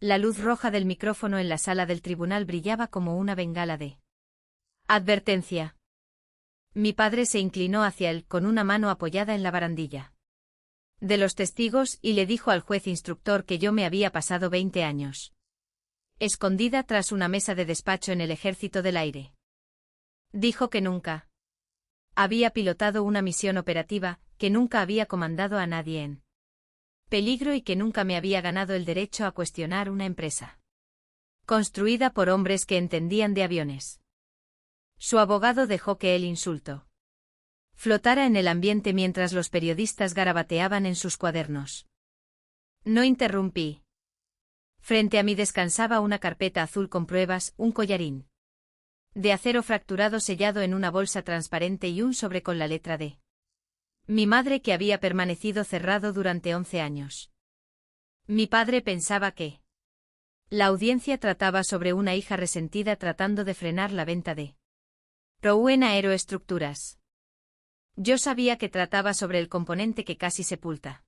La luz roja del micrófono en la sala del tribunal brillaba como una bengala de advertencia. Mi padre se inclinó hacia él con una mano apoyada en la barandilla de los testigos y le dijo al juez instructor que yo me había pasado 20 años escondida tras una mesa de despacho en el Ejército del Aire. Dijo que nunca había pilotado una misión operativa, que nunca había comandado a nadie en peligro y que nunca me había ganado el derecho a cuestionar una empresa construida por hombres que entendían de aviones. Su abogado dejó que el insulto flotara en el ambiente mientras los periodistas garabateaban en sus cuadernos. No interrumpí. Frente a mí descansaba una carpeta azul con pruebas, un collarín de acero fracturado sellado en una bolsa transparente y un sobre con la letra D. Mi madre que había permanecido cerrado durante 11 años. Mi padre pensaba que la audiencia trataba sobre una hija resentida tratando de frenar la venta de Rouen Aeroestructuras. Yo sabía que trataba sobre el componente que casi sepulta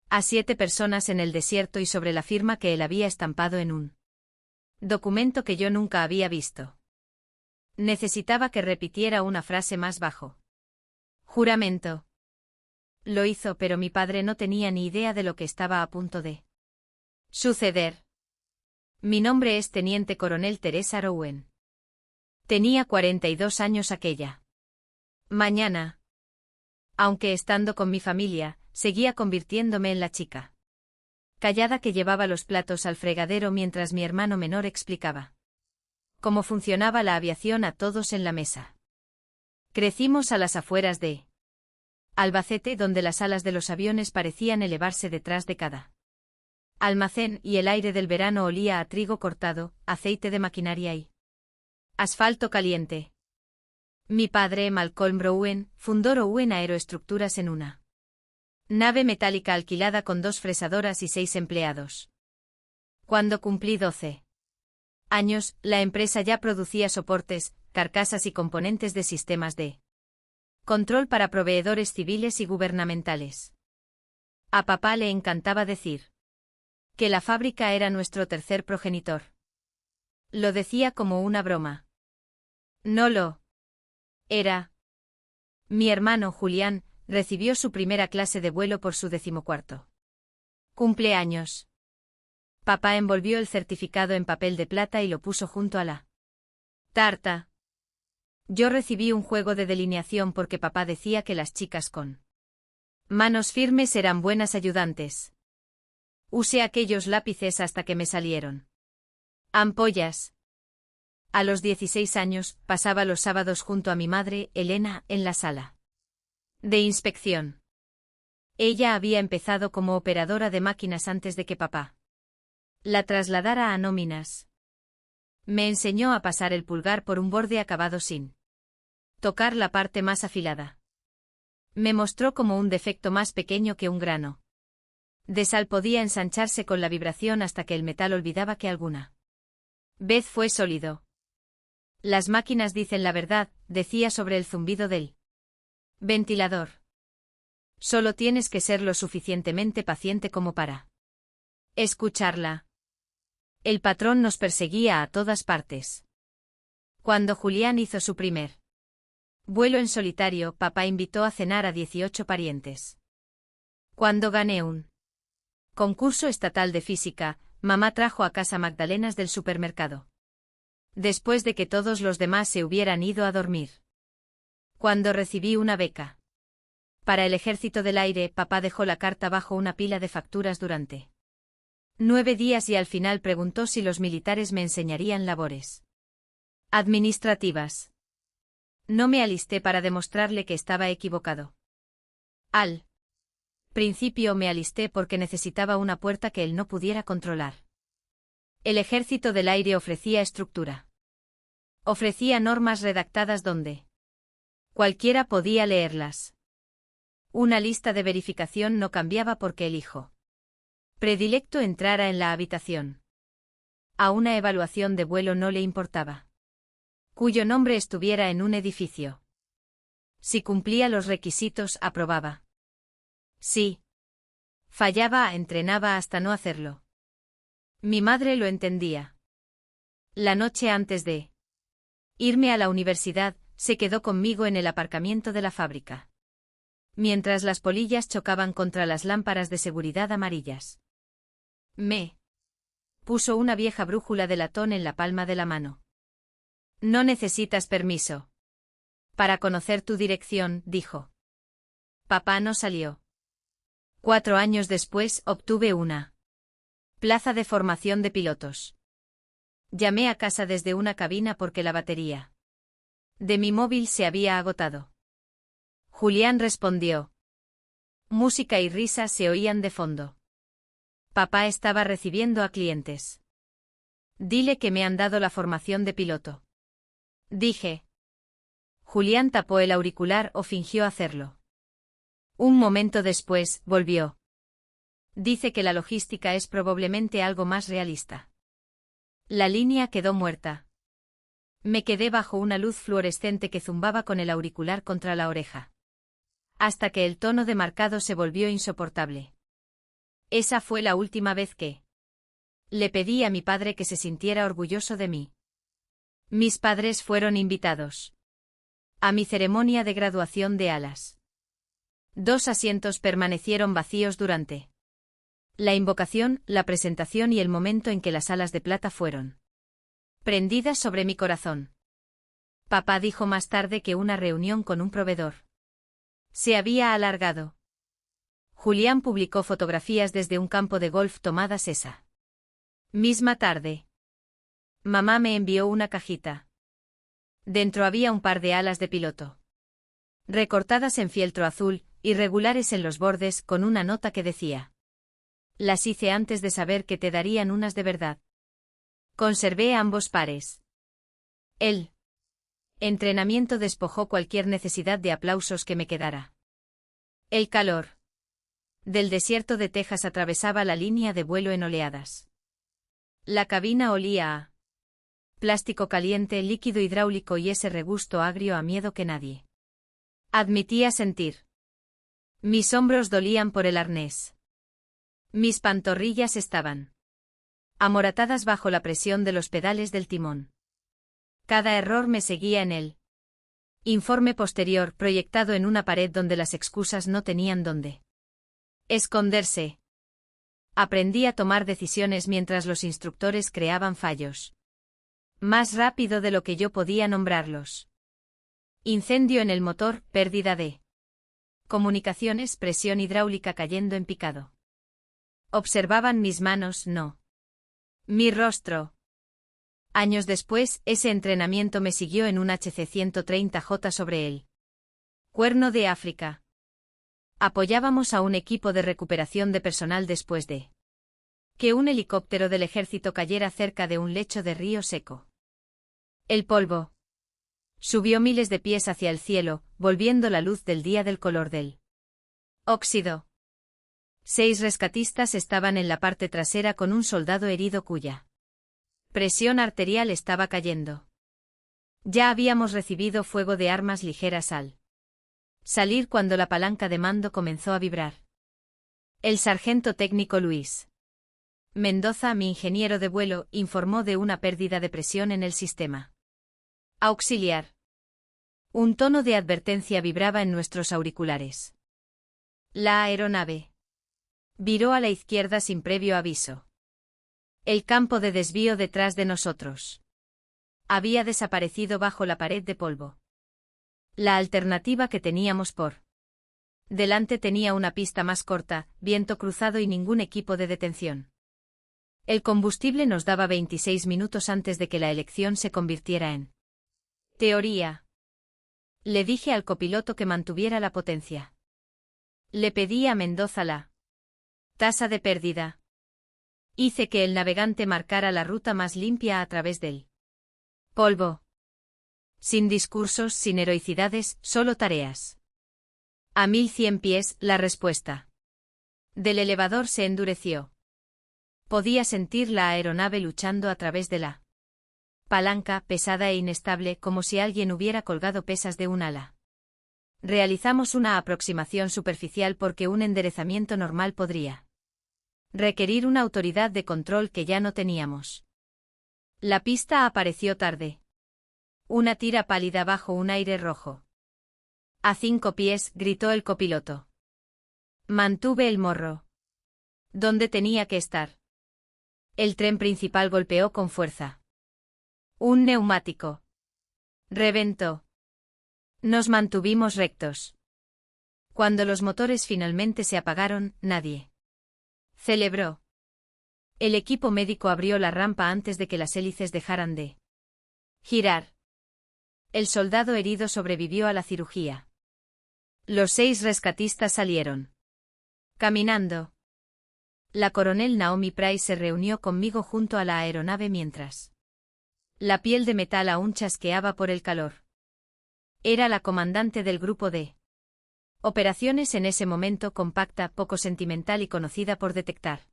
a 7 personas en el desierto y sobre la firma que él había estampado en un documento que yo nunca había visto. Necesitaba que repitiera una frase más bajo. Juramento. Lo hizo, pero mi padre no tenía ni idea de lo que estaba a punto de suceder. Mi nombre es Teniente Coronel Teresa Rouen. Tenía 42 años aquella mañana. Aunque estando con mi familia, seguía convirtiéndome en la chica callada que llevaba los platos al fregadero mientras mi hermano menor explicaba cómo funcionaba la aviación a todos en la mesa. Crecimos a las afueras de Albacete, donde las alas de los aviones parecían elevarse detrás de cada almacén y el aire del verano olía a trigo cortado, aceite de maquinaria y asfalto caliente. Mi padre, Malcolm Rouen, fundó Rouen Aeroestructuras en una nave metálica alquilada con 2 fresadoras y 6 empleados. Cuando cumplí 12 años, la empresa ya producía soportes, carcasas y componentes de sistemas de control para proveedores civiles y gubernamentales. A papá le encantaba decir que la fábrica era nuestro tercer progenitor. Lo decía como una broma. No lo era. Mi hermano Julián recibió su primera clase de vuelo por su 14º cumpleaños. Papá envolvió el certificado en papel de plata y lo puso junto a la tarta. Yo recibí un juego de delineación porque papá decía que las chicas con manos firmes eran buenas ayudantes. Usé aquellos lápices hasta que me salieron ampollas. A los 16 años, pasaba los sábados junto a mi madre, Elena, en la sala de inspección. Ella había empezado como operadora de máquinas antes de que papá la trasladara a nóminas. Me enseñó a pasar el pulgar por un borde acabado sin tocar la parte más afilada. Me mostró cómo un defecto más pequeño que un grano de sal podía ensancharse con la vibración hasta que el metal olvidaba que alguna vez fue sólido. Las máquinas dicen la verdad, decía sobre el zumbido del ventilador. Solo tienes que ser lo suficientemente paciente como para escucharla. El patrón nos perseguía a todas partes. Cuando Julián hizo su primer vuelo en solitario, papá invitó a cenar a 18 parientes. Cuando gané un concurso estatal de física, mamá trajo a casa magdalenas del supermercado. Después de que todos los demás se hubieran ido a dormir. Cuando recibí una beca para el Ejército del Aire, papá dejó la carta bajo una pila de facturas durante 9 días y al final preguntó si los militares me enseñarían labores administrativas. No me alisté para demostrarle que estaba equivocado. Al principio me alisté porque necesitaba una puerta que él no pudiera controlar. El Ejército del Aire ofrecía estructura. Ofrecía normas redactadas donde cualquiera podía leerlas. Una lista de verificación no cambiaba porque el hijo predilecto entrara en la habitación. A una evaluación de vuelo no le importaba cuyo nombre estuviera en un edificio. Si cumplía los requisitos, aprobaba. Si fallaba, entrenaba hasta no hacerlo. Mi madre lo entendía. La noche antes de irme a la universidad, se quedó conmigo en el aparcamiento de la fábrica. Mientras las polillas chocaban contra las lámparas de seguridad amarillas. Me puso una vieja brújula de latón en la palma de la mano. No necesitas permiso para conocer tu dirección, dijo. Papá no salió. 4 años después obtuve una plaza de formación de pilotos. Llamé a casa desde una cabina porque la batería de mi móvil se había agotado. Julián respondió. Música y risas se oían de fondo. Papá estaba recibiendo a clientes. Dile que me han dado la formación de piloto. Dije. Julián tapó el auricular o fingió hacerlo. Un momento después, volvió. Dice que la logística es probablemente algo más realista. La línea quedó muerta. Me quedé bajo una luz fluorescente que zumbaba con el auricular contra la oreja. Hasta que el tono de marcado se volvió insoportable. Esa fue la última vez que le pedí a mi padre que se sintiera orgulloso de mí. Mis padres fueron invitados a mi ceremonia de graduación de alas. 2 asientos permanecieron vacíos durante la invocación, la presentación y el momento en que las alas de plata fueron prendidas sobre mi corazón. Papá dijo más tarde que una reunión con un proveedor se había alargado. Julián publicó fotografías desde un campo de golf tomadas esa misma tarde. Mamá me envió una cajita. Dentro había un par de alas de piloto, recortadas en fieltro azul, irregulares en los bordes, con una nota que decía: las hice antes de saber que te darían unas de verdad. Conservé ambos pares. El entrenamiento despojó cualquier necesidad de aplausos que me quedara. El calor del desierto de Texas atravesaba la línea de vuelo en oleadas. La cabina olía a plástico caliente, líquido hidráulico y ese regusto agrio a miedo que nadie admitía sentir. Mis hombros dolían por el arnés. Mis pantorrillas estaban amoratadas bajo la presión de los pedales del timón. Cada error me seguía en el informe posterior, proyectado en una pared donde las excusas no tenían dónde esconderse. Aprendí a tomar decisiones mientras los instructores creaban fallos. Más rápido de lo que yo podía nombrarlos. Incendio en el motor, pérdida de comunicaciones, presión hidráulica cayendo en picado. Observaban mis manos, no mi rostro. Años después, ese entrenamiento me siguió en un HC-130J sobre el Cuerno de África. Apoyábamos a un equipo de recuperación de personal después de que un helicóptero del ejército cayera cerca de un lecho de río seco. El polvo subió miles de pies hacia el cielo, volviendo la luz del día del color del óxido. 6 rescatistas estaban en la parte trasera con un soldado herido cuya presión arterial estaba cayendo. Ya habíamos recibido fuego de armas ligeras al salir cuando la palanca de mando comenzó a vibrar. El sargento técnico Luis Mendoza, mi ingeniero de vuelo, informó de una pérdida de presión en el sistema auxiliar. Un tono de advertencia vibraba en nuestros auriculares. La aeronave viró a la izquierda sin previo aviso. El campo de desvío detrás de nosotros había desaparecido bajo la pared de polvo. La alternativa que teníamos por delante tenía una pista más corta, viento cruzado y ningún equipo de detención. El combustible nos daba 26 minutos antes de que la elección se convirtiera en teoría. Le dije al copiloto que mantuviera la potencia. Le pedí a Mendoza la tasa de pérdida. Hice que el navegante marcara la ruta más limpia a través del polvo. Sin discursos, sin heroicidades, solo tareas. A 1100 pies, la respuesta del elevador se endureció. Podía sentir la aeronave luchando a través de la palanca, pesada e inestable, como si alguien hubiera colgado pesas de un ala. Realizamos una aproximación superficial porque un enderezamiento normal podría Requerir una autoridad de control que ya no teníamos. La pista apareció tarde. Una tira pálida bajo un aire rojo. A 5 pies, gritó el copiloto. Mantuve el morro. ¿Dónde tenía que estar? El tren principal golpeó con fuerza. Un neumático. Reventó. Nos mantuvimos rectos. Cuando los motores finalmente se apagaron, nadie celebró. El equipo médico abrió la rampa antes de que las hélices dejaran de girar. El soldado herido sobrevivió a la cirugía. Los 6 rescatistas salieron caminando. La coronel Naomi Price se reunió conmigo junto a la aeronave mientras la piel de metal aún chasqueaba por el calor. Era la comandante del grupo de operaciones en ese momento, compacta, poco sentimental y conocida por detectar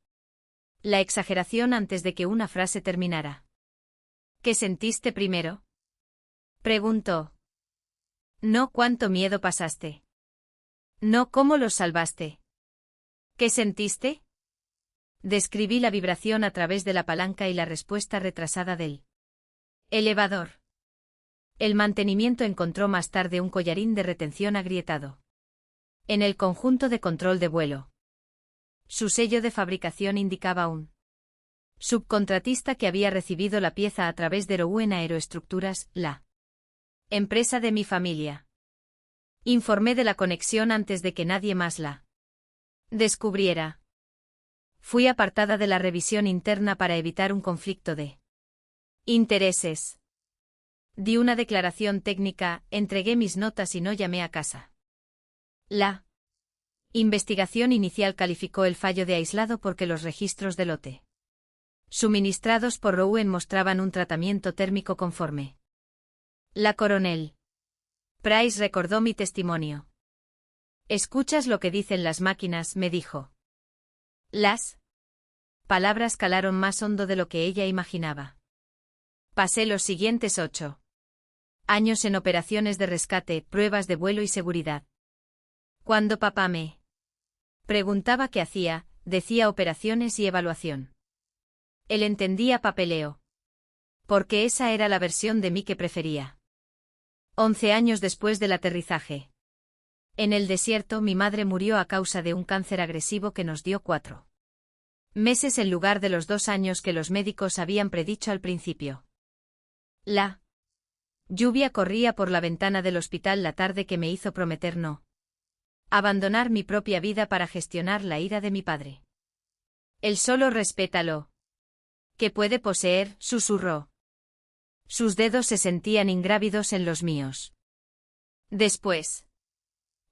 la exageración antes de que una frase terminara. ¿Qué sentiste primero?, preguntó. No cuánto miedo pasaste. No cómo los salvaste. ¿Qué sentiste? Describí la vibración a través de la palanca y la respuesta retrasada del elevador. El mantenimiento encontró más tarde un collarín de retención agrietado en el conjunto de control de vuelo. Su sello de fabricación indicaba un subcontratista que había recibido la pieza a través de Rouen Aeroestructuras, la empresa de mi familia. Informé de la conexión antes de que nadie más la descubriera. Fui apartada de la revisión interna para evitar un conflicto de intereses. Di una declaración técnica, entregué mis notas y no llamé a casa. La investigación inicial calificó el fallo de aislado porque los registros de lote suministrados por Rouen mostraban un tratamiento térmico conforme. La coronel Price recordó mi testimonio. ¿Escuchas lo que dicen las máquinas?, me dijo. Las palabras calaron más hondo de lo que ella imaginaba. Pasé los siguientes 8 años en operaciones de rescate, pruebas de vuelo y seguridad. Cuando papá me preguntaba qué hacía, decía operaciones y evaluación. Él entendía papeleo. Porque esa era la versión de mí que prefería. 11 años después del aterrizaje en el desierto, mi madre murió a causa de un cáncer agresivo que nos dio 4 meses en lugar de los 2 años que los médicos habían predicho al principio. La lluvia corría por la ventana del hospital la tarde que me hizo prometer no abandonar mi propia vida para gestionar la ira de mi padre. Él solo respeta lo que puede poseer, susurró. Sus dedos se sentían ingrávidos en los míos. Después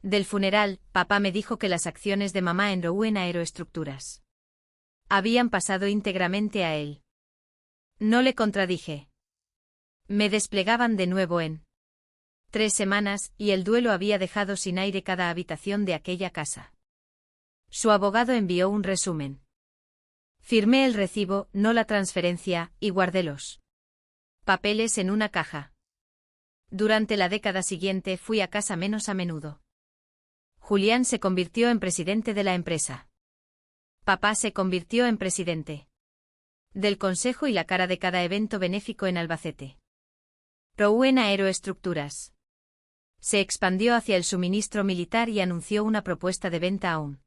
del funeral, papá me dijo que las acciones de mamá en Rouen Aeroestructuras habían pasado íntegramente a él. No le contradije. Me desplegaban de nuevo en 3 semanas, y el duelo había dejado sin aire cada habitación de aquella casa. Su abogado envió un resumen. Firmé el recibo, no la transferencia, y guardé los papeles en una caja. Durante la década siguiente fui a casa menos a menudo. Julián se convirtió en presidente de la empresa. Papá se convirtió en presidente del consejo y la cara de cada evento benéfico en Albacete. Rouen Aeroestructuras se expandió hacia el suministro militar y anunció una propuesta de venta a un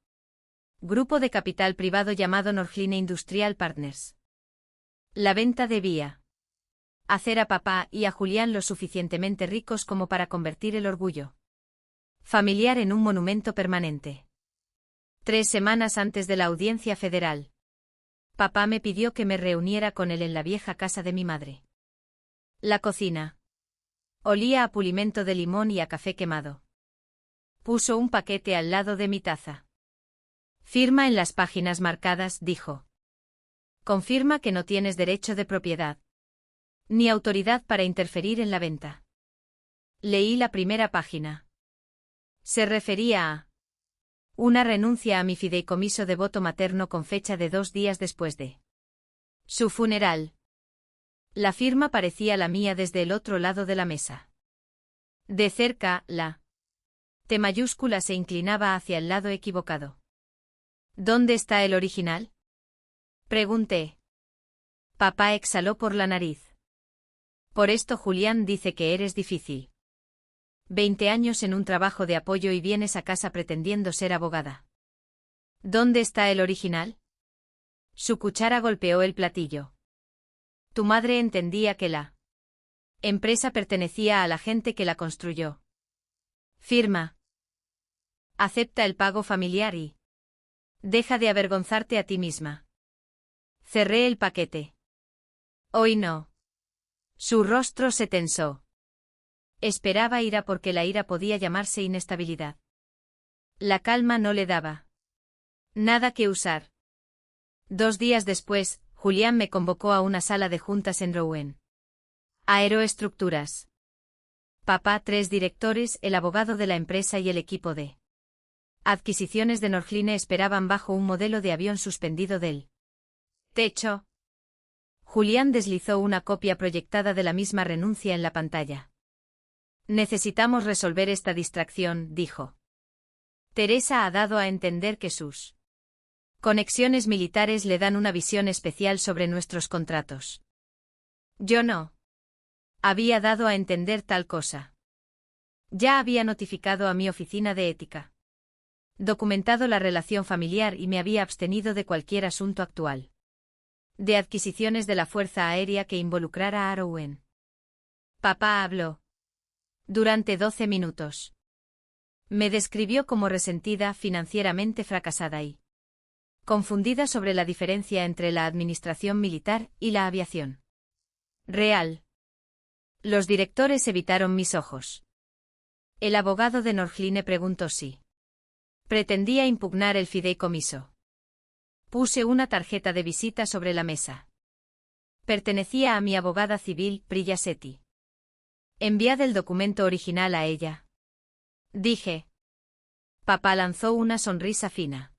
grupo de capital privado llamado Northline Industrial Partners. La venta debía hacer a papá y a Julián lo suficientemente ricos como para convertir el orgullo familiar en un monumento permanente. 3 semanas antes de la audiencia federal, papá me pidió que me reuniera con él en la vieja casa de mi madre. La cocina olía a pulimento de limón y a café quemado. Puso un paquete al lado de mi taza. Firma en las páginas marcadas, dijo. Confirma que no tienes derecho de propiedad ni autoridad para interferir en la venta. Leí la primera página. Se refería a una renuncia a mi fideicomiso de voto materno con fecha de 2 días después de su funeral. La firma parecía la mía desde el otro lado de la mesa. De cerca, la T mayúscula se inclinaba hacia el lado equivocado. ¿Dónde está el original? Pregunté. Papá exhaló por la nariz. Por esto Julián dice que eres difícil. 20 años en un trabajo de apoyo y vienes a casa pretendiendo ser abogada. ¿Dónde está el original? Su cuchara golpeó el platillo. Tu madre entendía que la empresa pertenecía a la gente que la construyó. Firma. Acepta el pago familiar y deja de avergonzarte a ti misma. Cerré el paquete. Hoy no. Su rostro se tensó. Esperaba ira porque la ira podía llamarse inestabilidad. La calma no le daba nada que usar. 2 días después, Julián me convocó a una sala de juntas en Rouen. Aeroestructuras. Papá, 3 directores, el abogado de la empresa y el equipo de adquisiciones de Northline esperaban bajo un modelo de avión suspendido del techo. Julián deslizó una copia proyectada de la misma renuncia en la pantalla. Necesitamos resolver esta distracción, dijo. Teresa ha dado a entender que sus conexiones militares le dan una visión especial sobre nuestros contratos. Yo no había dado a entender tal cosa. Ya había notificado a mi oficina de ética, documentado la relación familiar y me había abstenido de cualquier asunto actual de adquisiciones de la Fuerza Aérea que involucrara a Rouen. Papá habló durante 12 minutos. Me describió como resentida, financieramente fracasada y confundida sobre la diferencia entre la administración militar y la aviación real. Los directores evitaron mis ojos. El abogado de Northline preguntó si pretendía impugnar el fideicomiso. Puse una tarjeta de visita sobre la mesa. Pertenecía a mi abogada civil, Priya Sethi. Enviad el documento original a ella. Dije. Papá lanzó una sonrisa fina.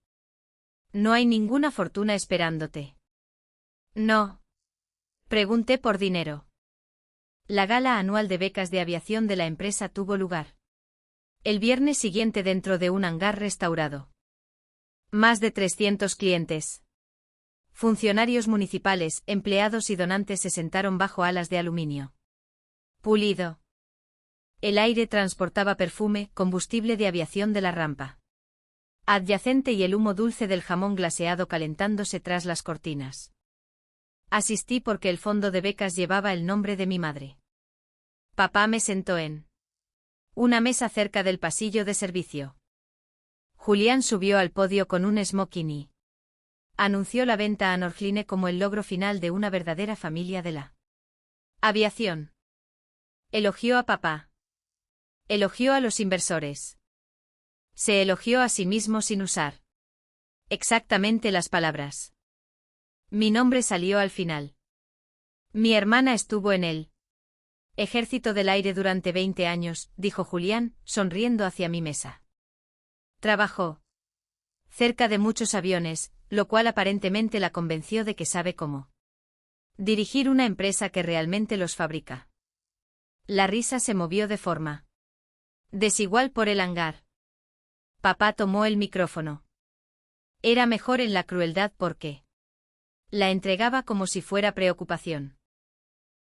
No hay ninguna fortuna esperándote. No. Pregunté por dinero. La gala anual de becas de aviación de la empresa tuvo lugar el viernes siguiente dentro de un hangar restaurado. Más de 300 clientes, funcionarios municipales, empleados y donantes se sentaron bajo alas de aluminio pulido. El aire transportaba perfume, combustible de aviación de la rampa adyacente y el humo dulce del jamón glaseado calentándose tras las cortinas. Asistí porque el fondo de becas llevaba el nombre de mi madre. Papá me sentó en una mesa cerca del pasillo de servicio. Julián subió al podio con un smoking y anunció la venta a Northline como el logro final de una verdadera familia de la aviación. Elogió a papá. Elogió a los inversores. Se elogió a sí mismo sin usar exactamente las palabras. Mi nombre salió al final. Mi hermana estuvo en el Ejército del Aire durante 20 años, dijo Julián, sonriendo hacia mi mesa. Trabajó cerca de muchos aviones, lo cual aparentemente la convenció de que sabe cómo dirigir una empresa que realmente los fabrica. La risa se movió de forma desigual por el hangar. Papá tomó el micrófono. Era mejor en la crueldad porque la entregaba como si fuera preocupación.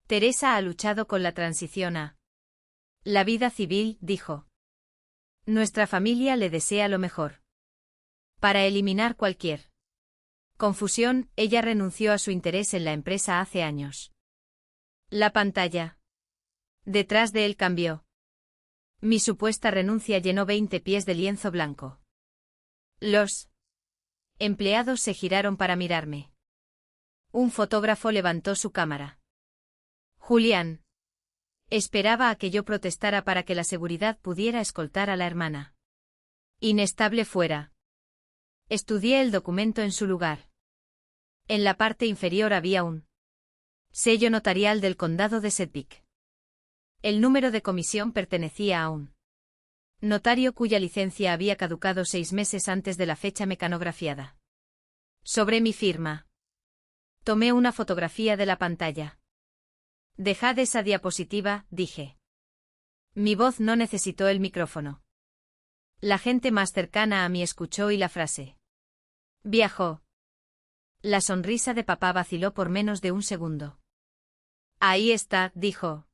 Teresa ha luchado con la transición a la vida civil, dijo. Nuestra familia le desea lo mejor. Para eliminar cualquier confusión, ella renunció a su interés en la empresa hace años. La pantalla detrás de él cambió. Mi supuesta renuncia llenó 20 pies de lienzo blanco. Los empleados se giraron para mirarme. Un fotógrafo levantó su cámara. Julián esperaba a que yo protestara para que la seguridad pudiera escoltar a la hermana inestable fuera. Estudié el documento en su lugar. En la parte inferior había un sello notarial del condado de Sedgwick. El número de comisión pertenecía a un notario cuya licencia había caducado 6 meses antes de la fecha mecanografiada. Sobre mi firma. Tomé una fotografía de la pantalla. Dejad esa diapositiva, dije. Mi voz no necesitó el micrófono. La gente más cercana a mí escuchó y la frase viajó. La sonrisa de papá vaciló por menos de un segundo. Ahí está, dijo.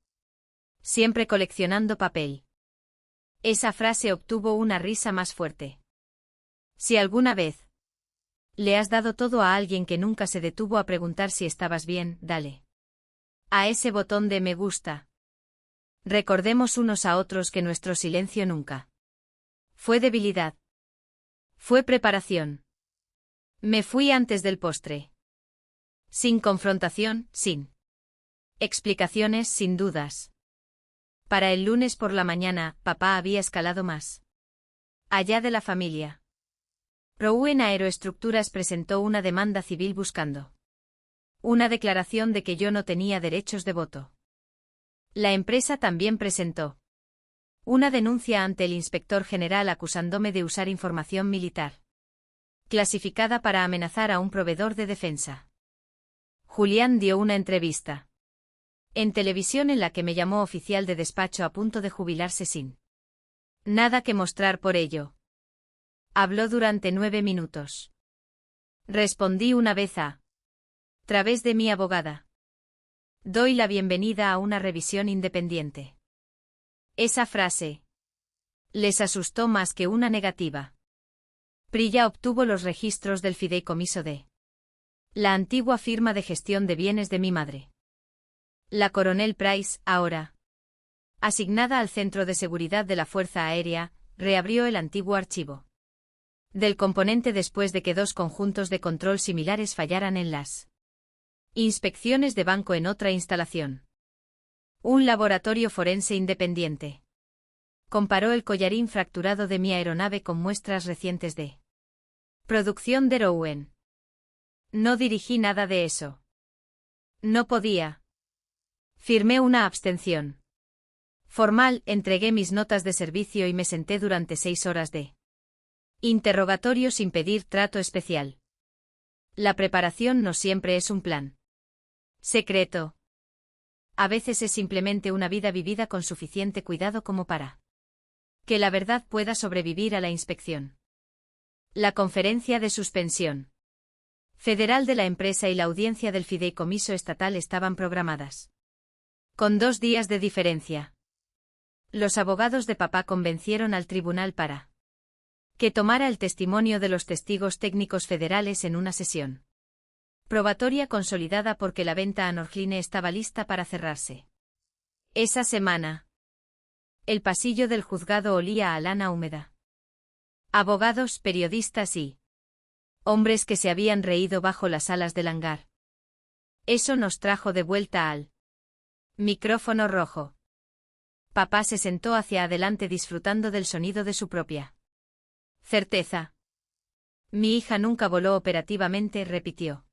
Siempre coleccionando papel. Esa frase obtuvo una risa más fuerte. Si alguna vez le has dado todo a alguien que nunca se detuvo a preguntar si estabas bien, dale a ese botón de me gusta. Recordemos unos a otros que nuestro silencio nunca fue debilidad. Fue preparación. Me fui antes del postre. Sin confrontación, sin explicaciones, sin dudas. Para el lunes por la mañana, papá había escalado más allá de la familia. Rouen Aeroestructuras presentó una demanda civil buscando una declaración de que yo no tenía derechos de voto. La empresa también presentó una denuncia ante el inspector general acusándome de usar información militar clasificada para amenazar a un proveedor de defensa. Julián dio una entrevista en televisión en la que me llamó oficial de despacho a punto de jubilarse sin nada que mostrar por ello. Habló durante 9 minutos. Respondí una vez a través de mi abogada. Doy la bienvenida a una revisión independiente. Esa frase les asustó más que una negativa. Prilla obtuvo los registros del fideicomiso de la antigua firma de gestión de bienes de mi madre. La Coronel Price, ahora asignada al Centro de Seguridad de la Fuerza Aérea, reabrió el antiguo archivo del componente después de que 2 conjuntos de control similares fallaran en las inspecciones de banco en otra instalación. Un laboratorio forense independiente comparó el collarín fracturado de mi aeronave con muestras recientes de producción de Rouen. No dirigí nada de eso. No podía. Firmé una abstención formal, entregué mis notas de servicio y me senté durante 6 horas de interrogatorio sin pedir trato especial. La preparación no siempre es un plan secreto. A veces es simplemente una vida vivida con suficiente cuidado como para que la verdad pueda sobrevivir a la inspección. La conferencia de suspensión federal de la empresa y la audiencia del fideicomiso estatal estaban programadas con 2 días de diferencia. Los abogados de papá convencieron al tribunal para que tomara el testimonio de los testigos técnicos federales en una sesión probatoria consolidada porque la venta a Norgline estaba lista para cerrarse. Esa semana, el pasillo del juzgado olía a lana húmeda. Abogados, periodistas y hombres que se habían reído bajo las alas del hangar. Eso nos trajo de vuelta al micrófono rojo. Papá se sentó hacia adelante disfrutando del sonido de su propia certeza. Mi hija nunca voló operativamente, repitió.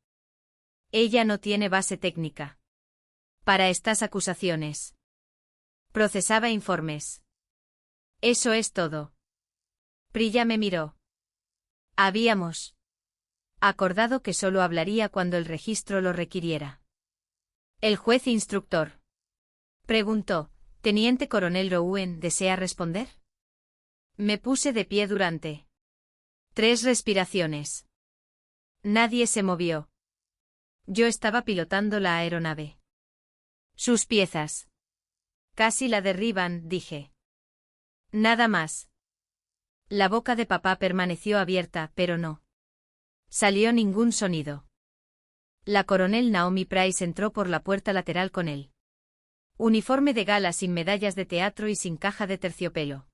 Ella no tiene base técnica para estas acusaciones. Procesaba informes. Eso es todo. Prilla me miró. Habíamos acordado que solo hablaría cuando el registro lo requiriera. El juez instructor preguntó, «Teniente coronel Rouen, ¿desea responder?» Me puse de pie durante 3 respiraciones. Nadie se movió. Yo estaba pilotando la aeronave. Sus piezas casi la derriban, dije. Nada más. La boca de papá permaneció abierta, pero no salió ningún sonido. La coronel Naomi Price entró por la puerta lateral con él. Uniforme de gala sin medallas de teatro y sin caja de terciopelo.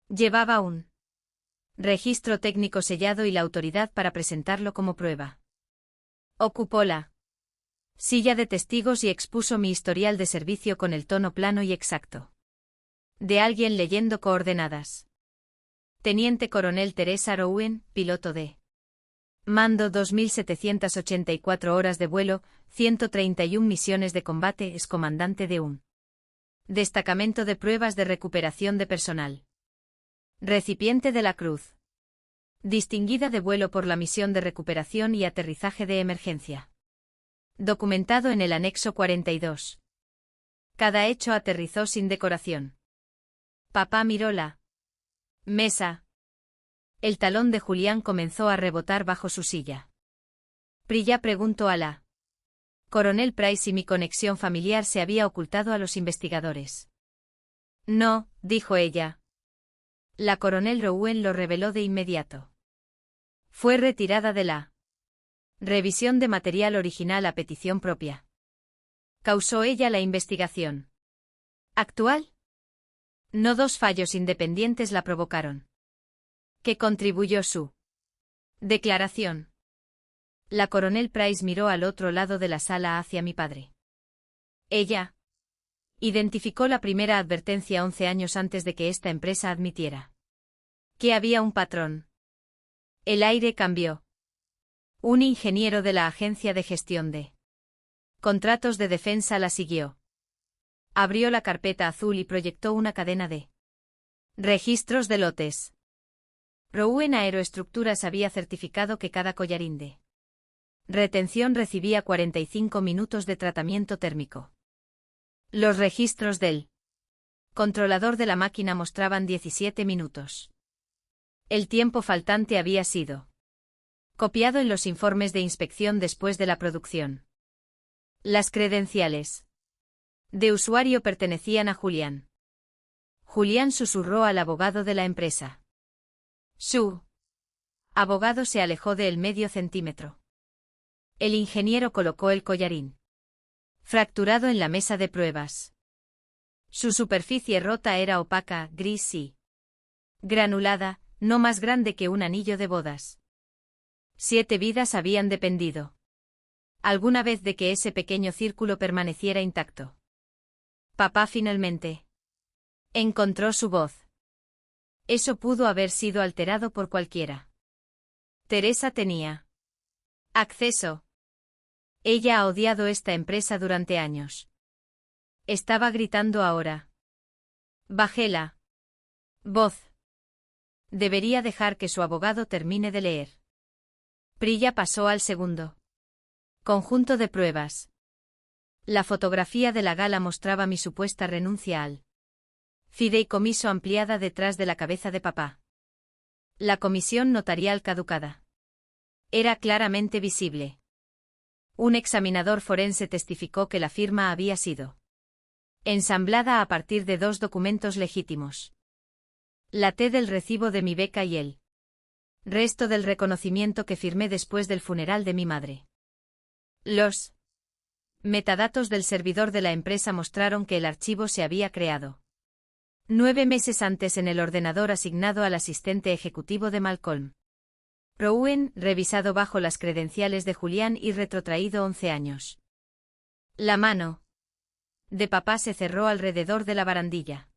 Llevaba un registro técnico sellado y la autoridad para presentarlo como prueba. Ocupó la silla de testigos y expuso mi historial de servicio con el tono plano y exacto de alguien leyendo coordenadas. Teniente coronel Teresa Rouen, piloto de mando 2.784 horas de vuelo, 131 misiones de combate, es comandante de un destacamento de pruebas de recuperación de personal. Recipiente de la Cruz distinguida de vuelo por la misión de recuperación y aterrizaje de emergencia. Documentado en el anexo 42. Cada hecho aterrizó sin decoración. Papá miró la mesa. El talón de Julián comenzó a rebotar bajo su silla. Priya preguntó a la coronel Price si mi conexión familiar se había ocultado a los investigadores. No, dijo ella. La coronel Rowan lo reveló de inmediato. Fue retirada de la revisión de material original a petición propia. ¿Causó ella la investigación actual? No, dos fallos independientes la provocaron. ¿Qué contribuyó su declaración? La coronel Price miró al otro lado de la sala hacia mi padre. Ella identificó la primera advertencia 11 años antes de que esta empresa admitiera que había un patrón. El aire cambió. Un ingeniero de la Agencia de Gestión de Contratos de Defensa la siguió. Abrió la carpeta azul y proyectó una cadena de registros de lotes. Rowan Aeroestructuras había certificado que cada collarín de retención recibía 45 minutos de tratamiento térmico. Los registros del controlador de la máquina mostraban 17 minutos. El tiempo faltante había sido copiado en los informes de inspección después de la producción. Las credenciales de usuario pertenecían a Julián. Julián susurró al abogado de la empresa. Su abogado se alejó de él medio centímetro. El ingeniero colocó el collarín fracturado en la mesa de pruebas. Su superficie rota era opaca, gris y granulada, no más grande que un anillo de bodas. 7 vidas habían dependido alguna vez de que ese pequeño círculo permaneciera intacto. Papá finalmente encontró su voz. Eso pudo haber sido alterado por cualquiera. Teresa tenía acceso. Ella ha odiado esta empresa durante años. Estaba gritando ahora. Bajé la voz. Debería dejar que su abogado termine de leer. Priya pasó al segundo conjunto de pruebas. La fotografía de la gala mostraba mi supuesta renuncia al fideicomiso ampliada detrás de la cabeza de papá. La comisión notarial caducada. Era claramente visible. Un examinador forense testificó que la firma había sido ensamblada a partir de 2 documentos legítimos. La T del recibo de mi beca y el resto del reconocimiento que firmé después del funeral de mi madre. Los metadatos del servidor de la empresa mostraron que el archivo se había creado 9 meses antes en el ordenador asignado al asistente ejecutivo de Malcolm Rowan, revisado bajo las credenciales de Julián y retrotraído 11 años. La mano de papá se cerró alrededor de la barandilla.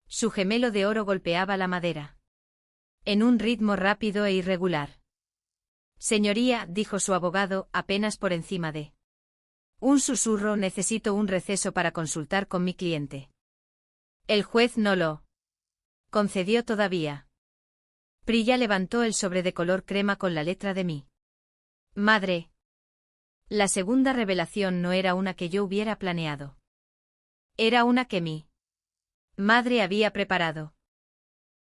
Su gemelo de oro golpeaba la madera en un ritmo rápido e irregular. Señoría, dijo su abogado, apenas por encima de un susurro, necesito un receso para consultar con mi cliente. El juez no lo concedió todavía. Priya levantó el sobre de color crema con la letra de mi madre. La segunda revelación no era una que yo hubiera planeado. Era una que mi madre había preparado.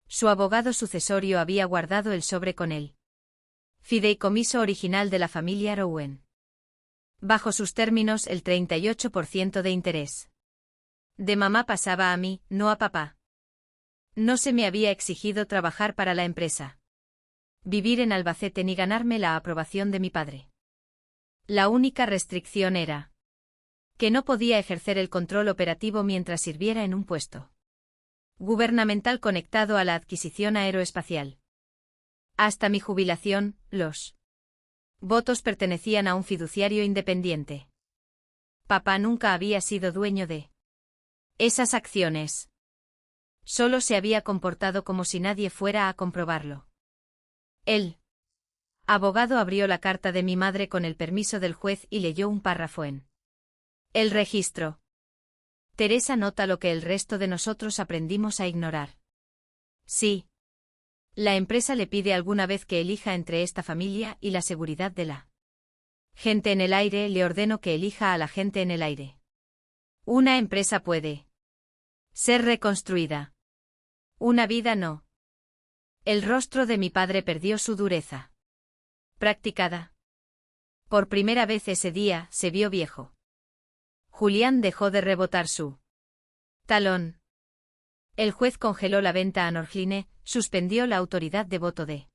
Su abogado sucesorio había guardado el sobre con él. Fideicomiso original de la familia Rowan. Bajo sus términos, el 38% de interés de mamá pasaba a mí, no a papá. No se me había exigido trabajar para la empresa, vivir en Albacete ni ganarme la aprobación de mi padre. La única restricción era que no podía ejercer el control operativo mientras sirviera en un puesto gubernamental conectado a la adquisición aeroespacial. Hasta mi jubilación, los votos pertenecían a un fiduciario independiente. Papá nunca había sido dueño de esas acciones. Solo se había comportado como si nadie fuera a comprobarlo. El abogado abrió la carta de mi madre con el permiso del juez y leyó un párrafo en el registro. Teresa nota lo que el resto de nosotros aprendimos a ignorar. Sí. La empresa le pide alguna vez que elija entre esta familia y la seguridad de la gente en el aire, le ordeno que elija a la gente en el aire. Una empresa puede ser reconstruida. Una vida no. El rostro de mi padre perdió su dureza practicada. Por primera vez ese día, se vio viejo. Julián dejó de rebotar su talón. El juez congeló la venta a Norgline, suspendió la autoridad de voto de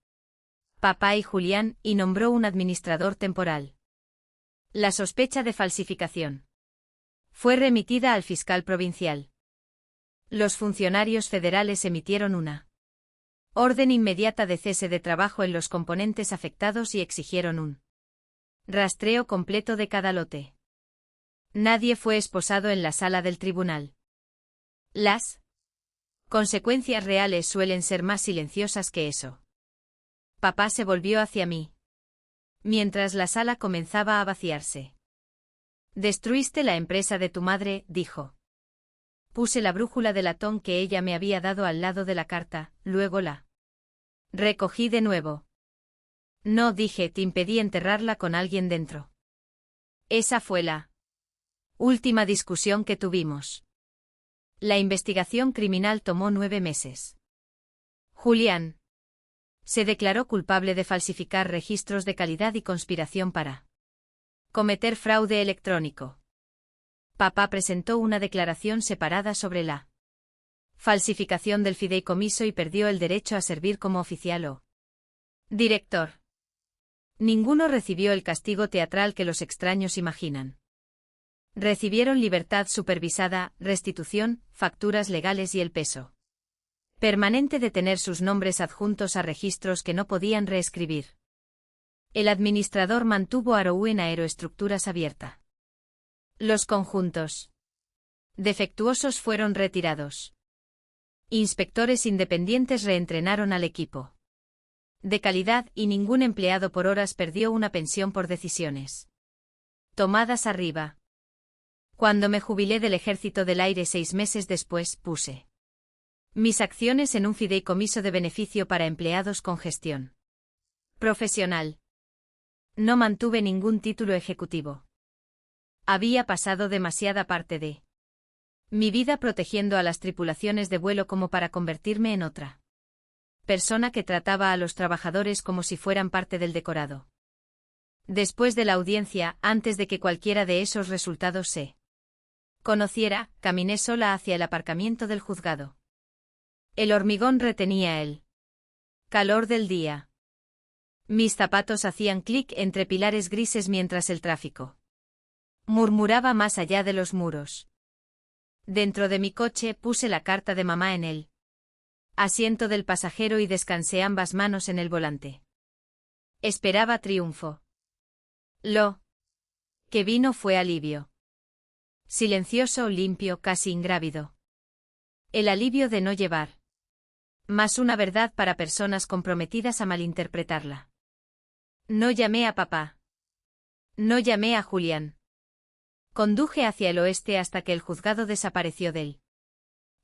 papá y Julián y nombró un administrador temporal. La sospecha de falsificación fue remitida al fiscal provincial. Los funcionarios federales emitieron una orden inmediata de cese de trabajo en los componentes afectados y exigieron un rastreo completo de cada lote. Nadie fue esposado en la sala del tribunal. Las consecuencias reales suelen ser más silenciosas que eso. Papá se volvió hacia mí, mientras la sala comenzaba a vaciarse. Destruiste la empresa de tu madre, dijo. Puse la brújula de latón que ella me había dado al lado de la carta, luego la recogí de nuevo. No, dije, te impedí enterrarla con alguien dentro. Esa fue la última discusión que tuvimos. La investigación criminal tomó 9 meses. Julián se declaró culpable de falsificar registros de calidad y conspiración para cometer fraude electrónico. Papá presentó una declaración separada sobre la falsificación del fideicomiso y perdió el derecho a servir como oficial o director. Ninguno recibió el castigo teatral que los extraños imaginan. Recibieron libertad supervisada, restitución, facturas legales y el peso permanente de tener sus nombres adjuntos a registros que no podían reescribir. El administrador mantuvo a Arou en aeroestructuras abierta. Los conjuntos defectuosos fueron retirados. Inspectores independientes reentrenaron al equipo de calidad y ningún empleado por horas perdió una pensión por decisiones tomadas arriba. Cuando me jubilé del Ejército del Aire 6 meses después, puse mis acciones en un fideicomiso de beneficio para empleados con gestión profesional. No mantuve ningún título ejecutivo. Había pasado demasiada parte de mi vida protegiendo a las tripulaciones de vuelo como para convertirme en otra persona que trataba a los trabajadores como si fueran parte del decorado. Después de la audiencia, antes de que cualquiera de esos resultados se conociera, caminé sola hacia el aparcamiento del juzgado. El hormigón retenía el calor del día. Mis zapatos hacían clic entre pilares grises mientras el tráfico murmuraba más allá de los muros. Dentro de mi coche puse la carta de mamá en el asiento del pasajero y descansé ambas manos en el volante. Esperaba triunfo. Lo que vino fue alivio. Silencioso, limpio, casi ingrávido. El alivio de no llevar más una verdad para personas comprometidas a malinterpretarla. No llamé a papá. No llamé a Julián. Conduje hacia el oeste hasta que el juzgado desapareció del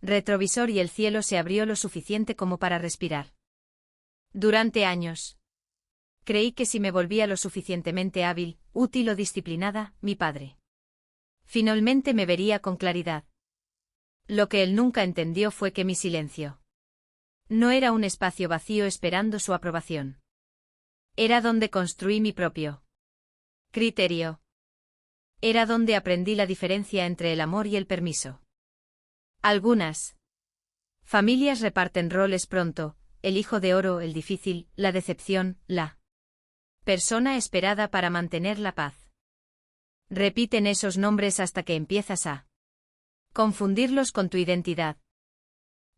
retrovisor y el cielo se abrió lo suficiente como para respirar. Durante años creí que si me volvía lo suficientemente hábil, útil o disciplinada, mi padre finalmente me vería con claridad. Lo que él nunca entendió fue que mi silencio no era un espacio vacío esperando su aprobación. Era donde construí mi propio criterio. Era donde aprendí la diferencia entre el amor y el permiso. Algunas familias reparten roles pronto, el hijo de oro, el difícil, la decepción, la persona esperada para mantener la paz. Repiten esos nombres hasta que empiezas a confundirlos con tu identidad.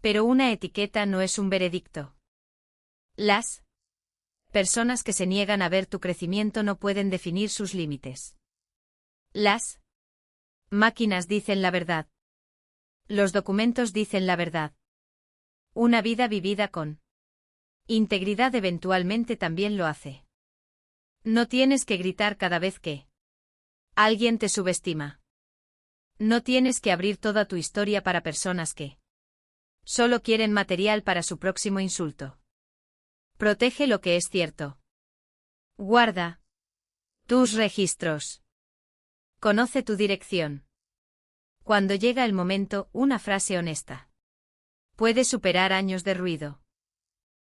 Pero una etiqueta no es un veredicto. Las personas que se niegan a ver tu crecimiento no pueden definir sus límites. Las máquinas dicen la verdad. Los documentos dicen la verdad. Una vida vivida con integridad eventualmente también lo hace. No tienes que gritar cada vez que alguien te subestima. No tienes que abrir toda tu historia para personas que solo quieren material para su próximo insulto. Protege lo que es cierto. Guarda tus registros. Conoce tu dirección. Cuando llega el momento, una frase honesta puede superar años de ruido.